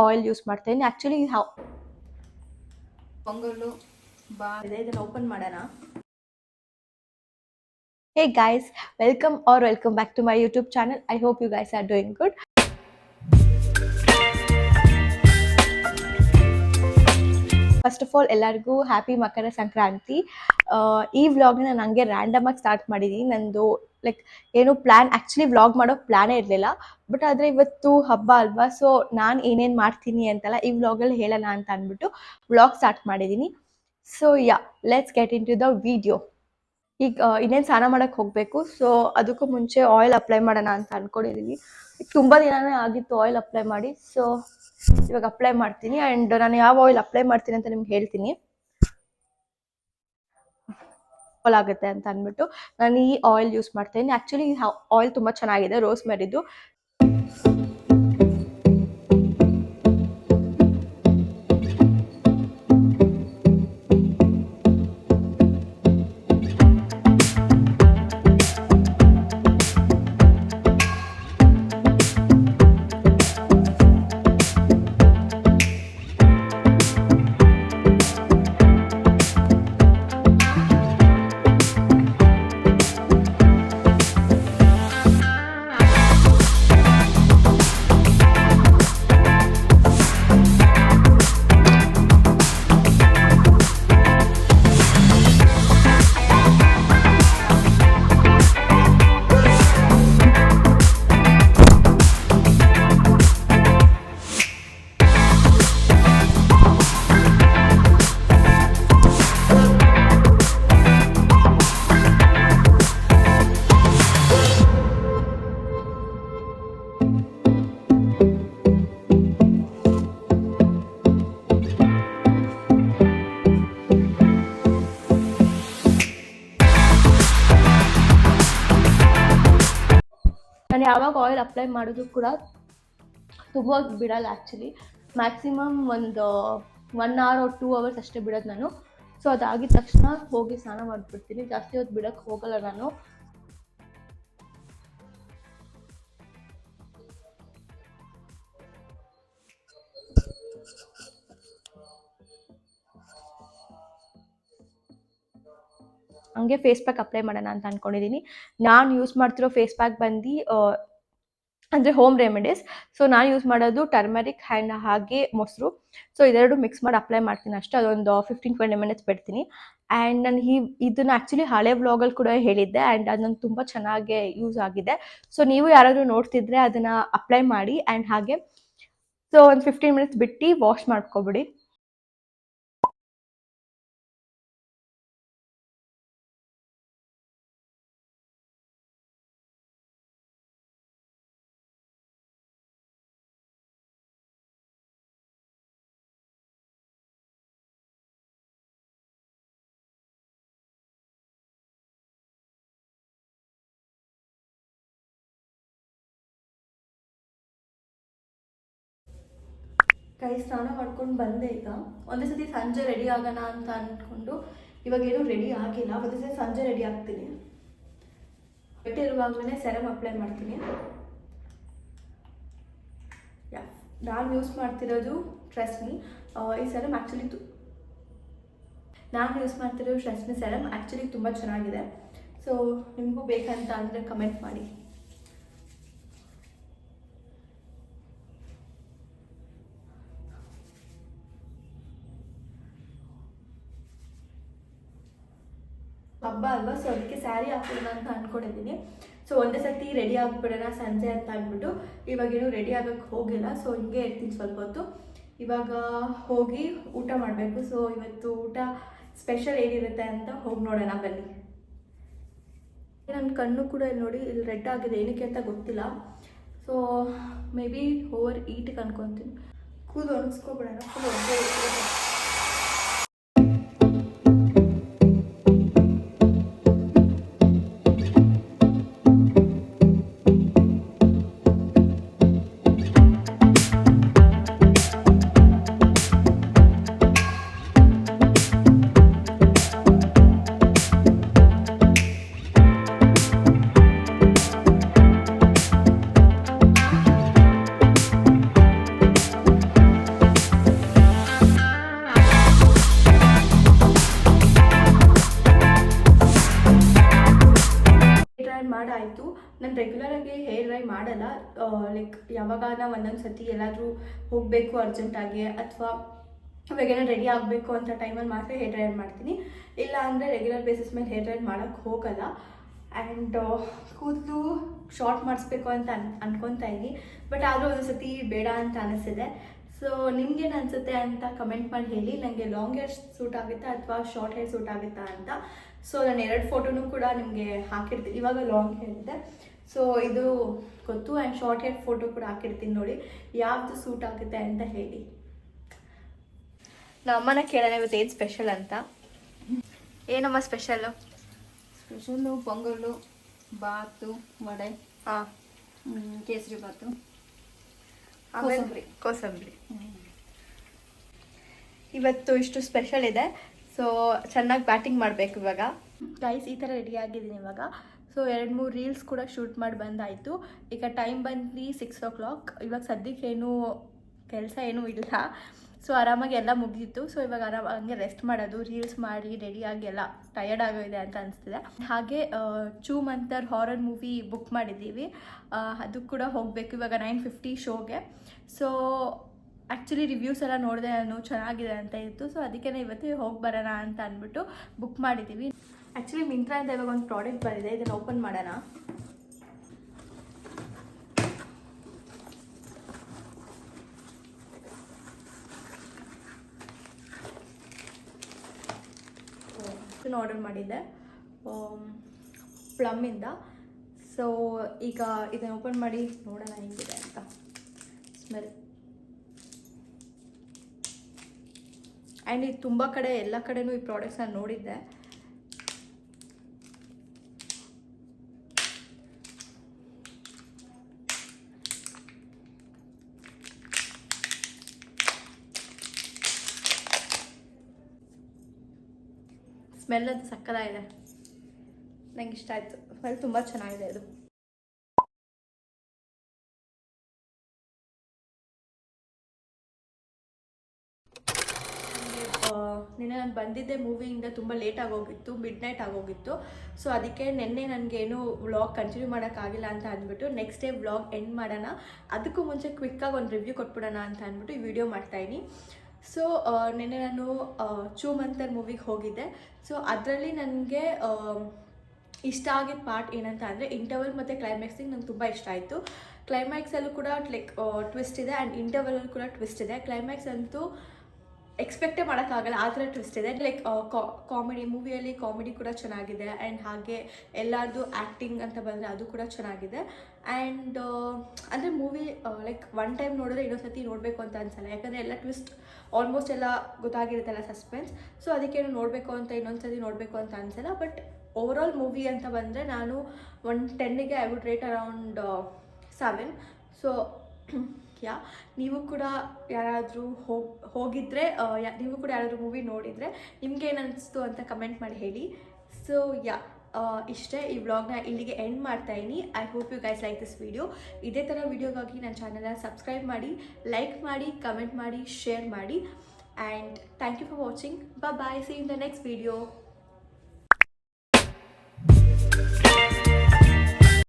Oil use ಮಾಡ್ತೀನಿ. Actually pongal ಇದೆ, ಇದನ್ನು ಓಪನ್ ಮಾಡೋಣ. Hey guys, welcome back to my YouTube channel. I hope you guys are doing good. First of all ಎಲ್ಲರಿಗೂ happy ಮಕರ ಸಂಕ್ರಾಂತಿ. ಈ ವ್ಲಾಗ್ನ ನಾನು ಹಂಗೆ ರ್ಯಾಂಡಮ್ ಆಗಿ ಸ್ಟಾರ್ಟ್ ಮಾಡಿದ್ದೀನಿ. ನಂದು ಲೈಕ್ ಏನು ಪ್ಲ್ಯಾನ್, ಆ್ಯಕ್ಚುಲಿ ವ್ಲಾಗ್ ಮಾಡೋ ಪ್ಲ್ಯಾನೇ ಇರಲಿಲ್ಲ. ಬಟ್ ಆದರೆ ಇವತ್ತು ಹಬ್ಬ ಅಲ್ವಾ, ಸೊ ನಾನು ಏನೇನು ಮಾಡ್ತೀನಿ ಅಂತೆಲ್ಲ ಈ ವ್ಲಾಗಲ್ಲಿ ಹೇಳೋಣ ಅಂತ ಅಂದ್ಬಿಟ್ಟು ವ್ಲಾಗ್ ಸ್ಟಾರ್ಟ್ ಮಾಡಿದ್ದೀನಿ. So let's get into the video. ಈಗ ಇನ್ನೇನು ಸ್ನಾನ ಮಾಡೋಕ್ಕೆ ಹೋಗಬೇಕು. ಸೊ ಅದಕ್ಕೂ ಮುಂಚೆ ಆಯಿಲ್ ಅಪ್ಲೈ ಮಾಡೋಣ ಅಂತ ಅಂದ್ಕೊಂಡಿದ್ದೀನಿ. ತುಂಬ ದಿನವೇ ಆಗಿತ್ತು ಆಯಿಲ್ ಅಪ್ಲೈ ಮಾಡಿ. ಸೊ ಇವಾಗ ಅಪ್ಲೈ ಮಾಡ್ತೀನಿ. ಆ್ಯಂಡ್ ನಾನು ಯಾವ ಆಯಿಲ್ ಅಪ್ಲೈ ಮಾಡ್ತೀನಿ ಅಂತ ನಿಮ್ಗೆ ಹೇಳ್ತೀನಿ ಆಗುತ್ತೆ ಅಂತ ಅಂದ್ಬಿಟ್ಟು ನಾನು ಈ ಆಯಿಲ್ ಯೂಸ್ ಮಾಡ್ತೀನಿ. ಆ್ಯಕ್ಚುಲಿ ಈ ಆಯಿಲ್ ತುಂಬ ಚೆನ್ನಾಗಿದೆ, ರೋಸ್ ಮೆರಿದು. ನಾನು ಯಾವಾಗ ಆಯಿಲ್ ಅಪ್ಲೈ ಮಾಡೋದು ಕೂಡ ತುಂಬ ಬಿಡಲ್ಲ. ಆ್ಯಕ್ಚುಲಿ ಮ್ಯಾಕ್ಸಿಮಮ್ ಒಂದು 1 hour or 2 hours ಅಷ್ಟೇ ಬಿಡೋದು ನಾನು. ಸೊ ಅದಾಗಿದ ತಕ್ಷಣ ಹೋಗಿ ಸ್ನಾನ ಮಾಡಿಬಿಡ್ತೀನಿ. ಜಾಸ್ತಿ ಹೊತ್ತು ಬಿಡೋಕ್ಕೆ ಹೋಗಲ್ಲ ನಾನು. ಹಂಗೆ ಫೇಸ್ ಪ್ಯಾಕ್ ಅಪ್ಲೈ ಮಾಡೋಣ ಅಂತ ಅಂದ್ಕೊಂಡಿದ್ದೀನಿ. ನಾನು ಯೂಸ್ ಮಾಡ್ತಿರೋ ಫೇಸ್ ಪ್ಯಾಕ್ ಬಂದು ಅಂದರೆ ಹೋಮ್ ರೆಮಿಡೀಸ್. ಸೊ ನಾನು ಯೂಸ್ ಮಾಡೋದು ಟರ್ಮರಿಕ್ ಆ್ಯಂಡ್ ಹಾಗೆ ಮೊಸರು. ಸೊ ಇದೆರಡು ಮಿಕ್ಸ್ ಮಾಡಿ ಅಪ್ಲೈ ಮಾಡ್ತೀನಿ ಅಷ್ಟೇ. ಅದೊಂದು 15-20 minutes ಬಿಡ್ತೀನಿ. ಆ್ಯಂಡ್ ನಾನು ಇದನ್ನು ಆ್ಯಕ್ಚುಲಿ ಹಳೆ ವ್ಲಾಗಲ್ಲಿ ಕೂಡ ಹೇಳಿದ್ದೆ. ಆ್ಯಂಡ್ ಅದು ನನಗೆ ತುಂಬ ಚೆನ್ನಾಗಿ ಯೂಸ್ ಆಗಿದೆ. ಸೊ ನೀವು ಯಾರಾದರೂ ನೋಡ್ತಿದ್ರೆ ಅದನ್ನು ಅಪ್ಲೈ ಮಾಡಿ. ಆ್ಯಂಡ್ ಹಾಗೆ ಸೊ ಒಂದು 15 minutes ಬಿಟ್ಟು ವಾಶ್ ಮಾಡ್ಕೊಬಿಡಿ. ಕೈ ಸ್ನಾನ ಮಾಡ್ಕೊಂಡು ಬಂದೆ. ಈಗ ಒಂದೇ ಸತಿ ಸಂಜೆ ರೆಡಿ ಆಗೋಣ ಅಂತ ಅಂದ್ಕೊಂಡು ಇವಾಗೇನು ರೆಡಿ ಆಗಿಲ್ಲ. ಒಂದೇ ಸತಿ ಸಂಜೆ ರೆಡಿ ಆಗ್ತೀನಿ. ಬಟ್ಟೆ ಇರುವಾಗಲೇ ಸೆರಮ್ ಅಪ್ಲೈ ಮಾಡ್ತೀನಿ. ನಾನು ಯೂಸ್ ಮಾಡ್ತಿರೋದು ಟ್ರೆಸ್ಮಿ. ಈ ಸೆರಮ್ ಆ್ಯಕ್ಚುಲಿ ಸೆರಮ್ ಆ್ಯಕ್ಚುಲಿ ತುಂಬ ಚೆನ್ನಾಗಿದೆ. ಸೊ ನಿಮಗೂ ಬೇಕಂತ ಅಂದರೆ ಕಮೆಂಟ್ ಮಾಡಿ. ಹಬ್ಬ ಅಲ್ವಾ, ಸೊ ಅದಕ್ಕೆ ಸ್ಯಾರಿ ಹಾಕೋಣ ಅಂತ ಅಂದ್ಕೊಂಡಿದ್ದೀನಿ. ಸೊ ಒಂದೇ ಸತಿ ರೆಡಿ ಆಗಿಬಿಡೋಣ ಸಂಜೆ ಅಂತ ಅಂದ್ಬಿಟ್ಟು ಇವಾಗೇನು ರೆಡಿ ಆಗೋಕ್ಕೆ ಹೋಗಿಲ್ಲ. ಸೊ ಹಿಂಗೆ ಇರ್ತೀನಿ ಸ್ವಲ್ಪ ಹೊತ್ತು. ಇವಾಗ ಹೋಗಿ ಊಟ ಮಾಡಬೇಕು. ಸೊ ಇವತ್ತು ಊಟ ಸ್ಪೆಷಲ್ ಏನಿರುತ್ತೆ ಅಂತ ಹೋಗಿ ನೋಡೋಣ ಬನ್ನಿ. ನನ್ನ ಕಣ್ಣು ಕೂಡ ಇಲ್ಲಿ ನೋಡಿ, ಇಲ್ಲಿ ರೆಡ್ ಆಗಿದೆ, ಏನಕ್ಕೆ ಅಂತ ಗೊತ್ತಿಲ್ಲ. ಸೊ ಮೇ ಬಿ ಓವರ್ ಈಟಿಗೆ ಅನ್ಕೊತೀನಿ. ಕೂದಲು ಒಣಗಿಸ್ಕೊಬಿಡೋಣ. ಲೈಕ್ ಯಾವಾಗ ಒಂದೊಂದು ಸತಿ ಎಲ್ಲಾದರೂ ಹೋಗಬೇಕು ಅರ್ಜೆಂಟಾಗಿ ಅಥವಾ ಇವಾಗೇನೋ ರೆಡಿ ಆಗಬೇಕು ಅಂತ ಟೈಮಲ್ಲಿ ಮಾತ್ರ ಹೇರ್ ಡ್ರೈಯರ್ ಮಾಡ್ತೀನಿ, ಇಲ್ಲ ಅಂದರೆ ರೆಗ್ಯುಲರ್ ಬೇಸಿಸ್ ಮೇಲೆ ಹೇರ್ ಡ್ರೈಯರ್ ಮಾಡೋಕ್ಕೆ ಹೋಗಲ್ಲ. ಆ್ಯಂಡ್ ಕೂದಲು ಶಾರ್ಟ್ ಮಾಡಿಸ್ಬೇಕು ಅಂತ ಅನ್ಕೊತಾ ಇದ್ದೀನಿ, ಬಟ್ ಆದರೂ ಒಂದು ಸತಿ ಬೇಡ ಅಂತ ಅನಿಸಿದೆ. ಸೊ ನಿಮ್ಗೇನು ಅನಿಸುತ್ತೆ ಅಂತ ಕಮೆಂಟ್ ಮಾಡಿ ಹೇಳಿ, ನನಗೆ ಲಾಂಗ್ ಹೇರ್ ಸೂಟ್ ಆಗುತ್ತಾ ಅಥವಾ ಶಾರ್ಟ್ ಹೇರ್ ಸೂಟ್ ಆಗುತ್ತಾ ಅಂತ. ಸೊ ನಾನು 2 ಫೋಟೋನು ಕೂಡ ನಿಮಗೆ ಹಾಕಿರ್ತೀನಿ. ಇವಾಗ ಲಾಂಗ್ ಹೇರ್ ಇದೆ, ಸೊ ಇದು ಗೊತ್ತು. ಆ್ಯಂಡ್ ಶಾರ್ಟ್ ಹೇರ್ ಫೋಟೋ ಕೂಡ ಹಾಕಿರ್ತೀನಿ, ನೋಡಿ ಯಾವುದು ಸೂಟ್ ಆಗುತ್ತೆ ಅಂತ ಹೇಳಿ. ನಮ್ಮನ್ನ ಕೇಳೋಣ ಇವತ್ತು ಏನು ಸ್ಪೆಷಲ್ ಅಂತ. ಏನಮ್ಮ ಸ್ಪೆಷಲ್ಲು? ಪೊಂಗಲ್ಲು, ಬಾತು, ವಡೆ, ಹಾಂ, ಕೇಸರಿ ಬಾತು, ಕೋಸಂಬರಿ. ಇವತ್ತು ಇಷ್ಟು ಸ್ಪೆಷಲ್ ಇದೆ, ಸೊ ಚೆನ್ನಾಗಿ ಬ್ಯಾಟಿಂಗ್ ಮಾಡಬೇಕು ಇವಾಗ. ಗೈಸ್, ಈ ಥರ ರೆಡಿ ಆಗಿದ್ದೀನಿ ಇವಾಗ. ಸೊ 2-3 ರೀಲ್ಸ್ ಕೂಡ ಶೂಟ್ ಮಾಡಿ ಬಂದಾಯಿತು. ಈಗ ಟೈಮ್ ಬಂದು 6 o'clock. ಇವಾಗ ಸದ್ಯಕ್ಕೇನು ಕೆಲಸ ಏನೂ ಇಲ್ಲ, ಸೊ ಆರಾಮಾಗಿ ಎಲ್ಲ ಮುಗಿದಿತ್ತು. ಸೊ ಇವಾಗ ಆರಾಮಾಗಿ ರೆಸ್ಟ್ ಮಾಡೋದು, ರೀಲ್ಸ್ ಮಾಡಿ ರೆಡಿಯಾಗಿ ಎಲ್ಲ ಟಯರ್ಡ್ ಆಗೋಗಿದೆ ಅಂತ ಅನಿಸ್ತಿದೆ. ಹಾಗೆ ಚೂ ಮಂತರ್ ಹಾರರ್ ಮೂವಿ ಬುಕ್ ಮಾಡಿದ್ದೀವಿ, ಅದು ಕೂಡ ಹೋಗಬೇಕು ಇವಾಗ 9:50 ಶೋಗೆ. ಸೊ ಆ್ಯಕ್ಚುಲಿ ರಿವ್ಯೂಸ್ ಎಲ್ಲ ನೋಡಿದೆ ನಾನು, ಚೆನ್ನಾಗಿದೆ ಅಂತ ಇತ್ತು. ಸೊ ಅದಕ್ಕೆ ಇವತ್ತು ಹೋಗಿ ಬರೋಣ ಅಂತ ಅಂದ್ಬಿಟ್ಟು ಬುಕ್ ಮಾಡಿದ್ದೀವಿ. ಆ್ಯಕ್ಚುಲಿ ಮಿಂತ್ರಾಯಿಂದ ಇವಾಗ ಒಂದು ಪ್ರಾಡಕ್ಟ್ ಬಂದಿದೆ, ಇದನ್ನು ಓಪನ್ ಮಾಡೋಣ. ಆರ್ಡರ್ ಮಾಡಿದ್ದೆ ಪ್ಲಮ್ಮಿಂದ. ಸೊ ಈಗ ಇದನ್ನು ಓಪನ್ ಮಾಡಿ ನೋಡೋಣ ಹೆಂಗಿದೆ ಅಂತ. ಸ್ಮೆಲ್ ಆ್ಯಂಡ್ ಇದು ತುಂಬ ಕಡೆ ಎಲ್ಲ ಕಡೆನೂ ಈ ಪ್ರಾಡಕ್ಟ್ಸ್ ನಾನು ನೋಡಿದ್ದೆ. ಸ್ಮೆಲ್ ಅದು ಸಕ್ಕತ್ತಾಗಿದೆ, ನಂಗೆ ಇಷ್ಟ ಆಯಿತು. ಸ್ಮೆಲ್ ತುಂಬ ಚೆನ್ನಾಗಿದೆ ಇದು. ನಿನ್ನೆ ನಾನು ಬಂದಿದ್ದೆ ಮೂವಿಯಿಂದ ತುಂಬ ಲೇಟ್ ಆಗೋಗಿತ್ತು, ಮಿಡ್ನೈಟ್ ಆಗೋಗಿತ್ತು. ಸೊ ಅದಕ್ಕೆ ನಿನ್ನೆ ನನಗೇನು ವ್ಲಾಗ್ ಕಂಟಿನ್ಯೂ ಮಾಡೋಕ್ಕಾಗಿಲ್ಲ ಅಂತ ಅಂದ್ಬಿಟ್ಟು ನೆಕ್ಸ್ಟ್ ಡೇ ವ್ಲಾಗ್ ಎಂಡ್ ಮಾಡೋಣ, ಅದಕ್ಕೂ ಮುಂಚೆ ಕ್ವಿಕ್ಕಾಗಿ ಒಂದು ರಿವ್ಯೂ ಕೊಟ್ಬಿಡೋಣ ಅಂತ ಅಂದ್ಬಿಟ್ಟು ಈ ವಿಡಿಯೋ ಮಾಡ್ತಾಯಿದ್ದೀನಿ. ಸೊ ನಿನ್ನೆ ನಾನು ಚೂ ಮಂತರ್ ಮೂವಿಗೆ ಹೋಗಿದ್ದೆ. ಸೊ ಅದರಲ್ಲಿ ನನಗೆ ಇಷ್ಟ ಆಗಿದ್ದ ಪಾರ್ಟ್ ಏನಂತ ಅಂದರೆ ಇಂಟರ್ವಲ್ ಮತ್ತು ಕ್ಲೈಮ್ಯಾಕ್ಸಿಗೆ ನಂಗೆ ತುಂಬ ಇಷ್ಟ ಆಯಿತು. ಕ್ಲೈಮ್ಯಾಕ್ಸಲ್ಲೂ ಕೂಡ ಲೈಕ್ ಟ್ವಿಸ್ಟ್ ಇದೆ ಆ್ಯಂಡ್ ಇಂಟರ್ವಲಲ್ಲೂ ಕೂಡ ಟ್ವಿಸ್ಟ್ ಇದೆ. ಕ್ಲೈಮ್ಯಾಕ್ಸ್ ಅಂತೂ ಎಕ್ಸ್ಪೆಕ್ಟೇ ಮಾಡೋಕ್ಕಾಗಲ್ಲ, ಆ ಥರ ಟ್ವಿಸ್ಟ್ ಇದೆ. ಲೈಕ್ ಕಾಮಿಡಿ, ಮೂವಿಯಲ್ಲಿ ಕಾಮಿಡಿ ಕೂಡ ಚೆನ್ನಾಗಿದೆ ಆ್ಯಂಡ್ ಹಾಗೆ ಎಲ್ಲರದು ಆ್ಯಕ್ಟಿಂಗ್ ಅಂತ ಬಂದರೆ ಅದು ಕೂಡ ಚೆನ್ನಾಗಿದೆ. ಆ್ಯಂಡ್ ಅಂದರೆ ಮೂವಿ ಲೈಕ್ ಒನ್ ಟೈಮ್ ನೋಡಿದ್ರೆ ಇನ್ನೊಂದು ಸತಿ ನೋಡಬೇಕು ಅಂತ ಅನ್ಸಲ್ಲ, ಯಾಕಂದರೆ ಎಲ್ಲ ಟ್ವಿಸ್ಟ್ ಆಲ್ಮೋಸ್ಟ್ ಎಲ್ಲ ಗೊತ್ತಾಗಿರುತ್ತಲ್ಲ, ಸಸ್ಪೆನ್ಸ್. ಸೊ ಅದಕ್ಕೇನು ನೋಡಬೇಕು ಅಂತ ಇನ್ನೊಂದು ಸತಿ ನೋಡಬೇಕು ಅಂತ ಅನ್ಸಲ್ಲ. ಬಟ್ ಓವರಾಲ್ ಮೂವಿ ಅಂತ ಬಂದರೆ ನಾನು 10ಗೆ I would rate around 7. So yeah, ನೀವು ಕೂಡ ಯಾರಾದರೂ ಹೋಗಿದ್ರೆ ನೀವು ಕೂಡ ಯಾರಾದರೂ ಮೂವಿ ನೋಡಿದರೆ ನಿಮ್ಗೇನು ಅನಿಸ್ತು ಅಂತ ಕಮೆಂಟ್ ಮಾಡಿ ಹೇಳಿ. ಸೊ ಯಾ, ಇಷ್ಟೇ, ಈ ವ್ಲಾಗ್ನ ಇಲ್ಲಿಗೆ ಎಂಡ್ ಮಾಡ್ತಾಯಿದ್ದೀನಿ. I hope you guys like this video. ಇದೇ ಥರ ವಿಡಿಯೋಗಾಗಿ ನನ್ನ ಚಾನಲ್ನ ಸಬ್ಸ್ಕ್ರೈಬ್ ಮಾಡಿ, ಲೈಕ್ ಮಾಡಿ, ಕಮೆಂಟ್ ಮಾಡಿ, ಶೇರ್ ಮಾಡಿ. And thank you for watching. Bye, see you in the next video.